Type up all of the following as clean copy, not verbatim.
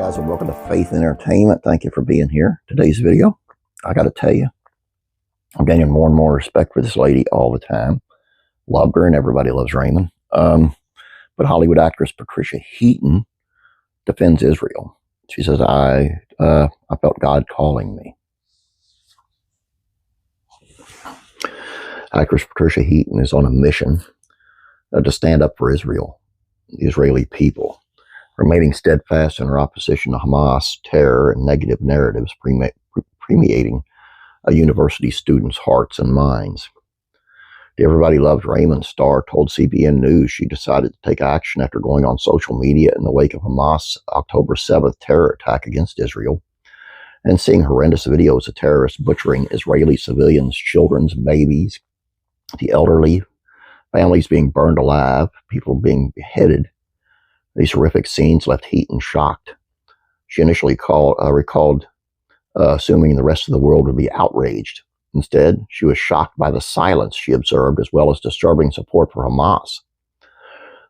guys, and welcome to Faith and Entertainment. Thank you for being here. Today's video, I got to tell you, I'm gaining more and more respect for this lady all the time. Loved her, and everybody loves Raymond. But Hollywood actress Patricia Heaton defends Israel. She says, I felt God calling me. Actress Patricia Heaton is on a mission to stand up for Israel, the Israeli people, remaining steadfast in her opposition to Hamas, terror, and negative narratives permeating a university students' hearts and minds. The Everybody Loves Raymond star told CBN News she decided to take action after going on social media in the wake of Hamas' October 7th terror attack against Israel and seeing horrendous videos of terrorists butchering Israeli civilians, children, babies, the elderly, families being burned alive, people being beheaded. These horrific scenes left Heaton shocked. She initially recalled assuming the rest of the world would be outraged. Instead, she was shocked by the silence she observed, as well as disturbing support for Hamas.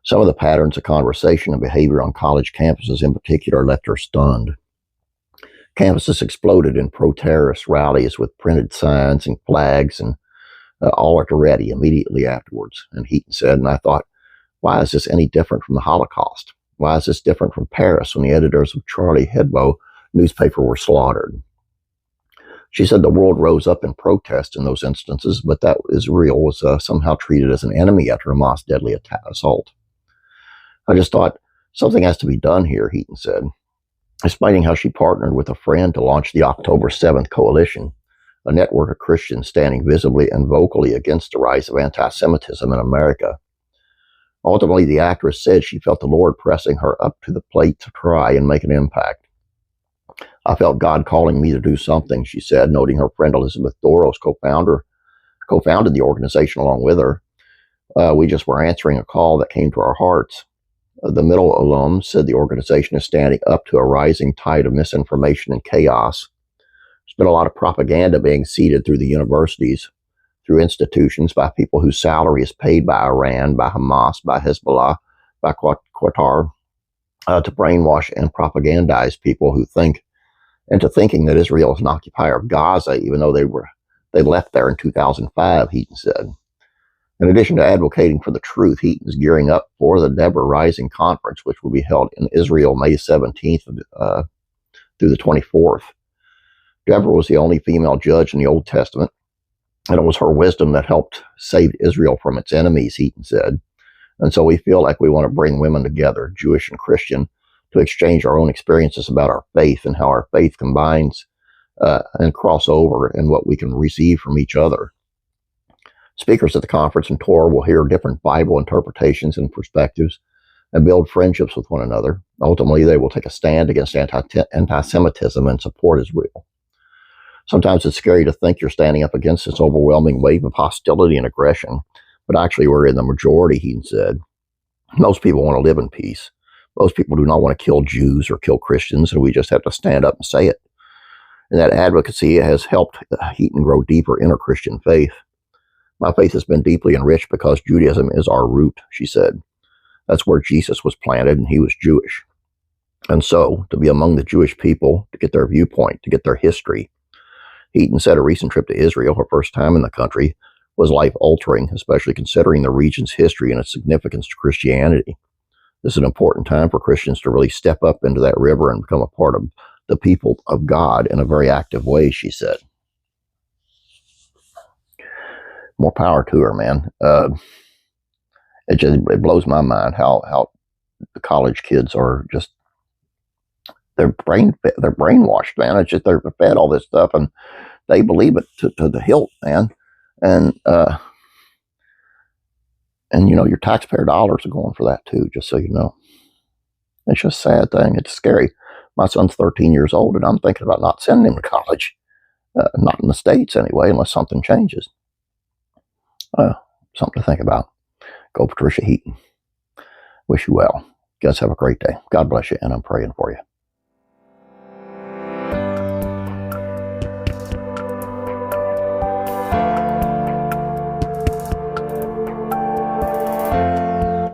Some of the patterns of conversation and behavior on college campuses in particular left her stunned. Campuses exploded in pro-terrorist rallies with printed signs and flags, and all at the ready immediately afterwards. And Heaton said, and I thought, why is this any different from the Holocaust? Why is this different from Paris when the editors of Charlie Hebdo newspaper were slaughtered? She said the world rose up in protest in those instances, but that Israel was somehow treated as an enemy after Hamas' deadly assault. I just thought, something has to be done here, Heaton said, explaining how she partnered with a friend to launch the October 7th Coalition, a network of Christians standing visibly and vocally against the rise of anti-Semitism in America. Ultimately, the actress said she felt the Lord pressing her up to the plate to try and make an impact. I felt God calling me to do something, she said, noting her friend Elizabeth Doros, co-founded the organization along with her. We just were answering a call that came to our hearts. The Middle alum said the organization is standing up to a rising tide of misinformation and chaos. There's been a lot of propaganda being seeded through the universities, through institutions, by people whose salary is paid by Iran, by Hamas, by Hezbollah, by Qatar, to brainwash and propagandize people who think, into thinking that Israel is an occupier of Gaza, even though they left there in 2005, Heaton said. In addition to advocating for the truth, Heaton is gearing up for the Deborah Rising Conference, which will be held in Israel May 17th through the 24th. Deborah was the only female judge in the Old Testament, and it was her wisdom that helped save Israel from its enemies, Heaton said. And so we feel like we want to bring women together, Jewish and Christian, to exchange our own experiences about our faith and how our faith combines and cross over and what we can receive from each other. Speakers at the conference and tour will hear different Bible interpretations and perspectives and build friendships with one another. Ultimately, they will take a stand against anti-Semitism and support Israel. Sometimes it's scary to think you're standing up against this overwhelming wave of hostility and aggression, but actually we're in the majority, Heaton said. Most people want to live in peace. Most people do not want to kill Jews or kill Christians, and we just have to stand up and say it. And that advocacy has helped Heaton grow deeper in her Christian faith. My faith has been deeply enriched because Judaism is our root, she said. That's where Jesus was planted, and he was Jewish. And so, to be among the Jewish people, to get their viewpoint, to get their history. Heaton said a recent trip to Israel, her first time in the country, was life-altering, especially considering the region's history and its significance to Christianity. This is an important time for Christians to really step up into that river and become a part of the people of God in a very active way, she said. More power to her, man. It blows my mind how the college kids are just, they're brainwashed, man. It's just they're fed all this stuff and they believe it to the hilt, man. And, you know, your taxpayer dollars are going for that too, just so you know. It's just a sad thing. It's scary. My son's 13 years old, and I'm thinking about not sending him to college. Not in the States anyway, unless something changes. Something to think about. Go Patricia Heaton. Wish you well. You guys have a great day. God bless you, and I'm praying for you.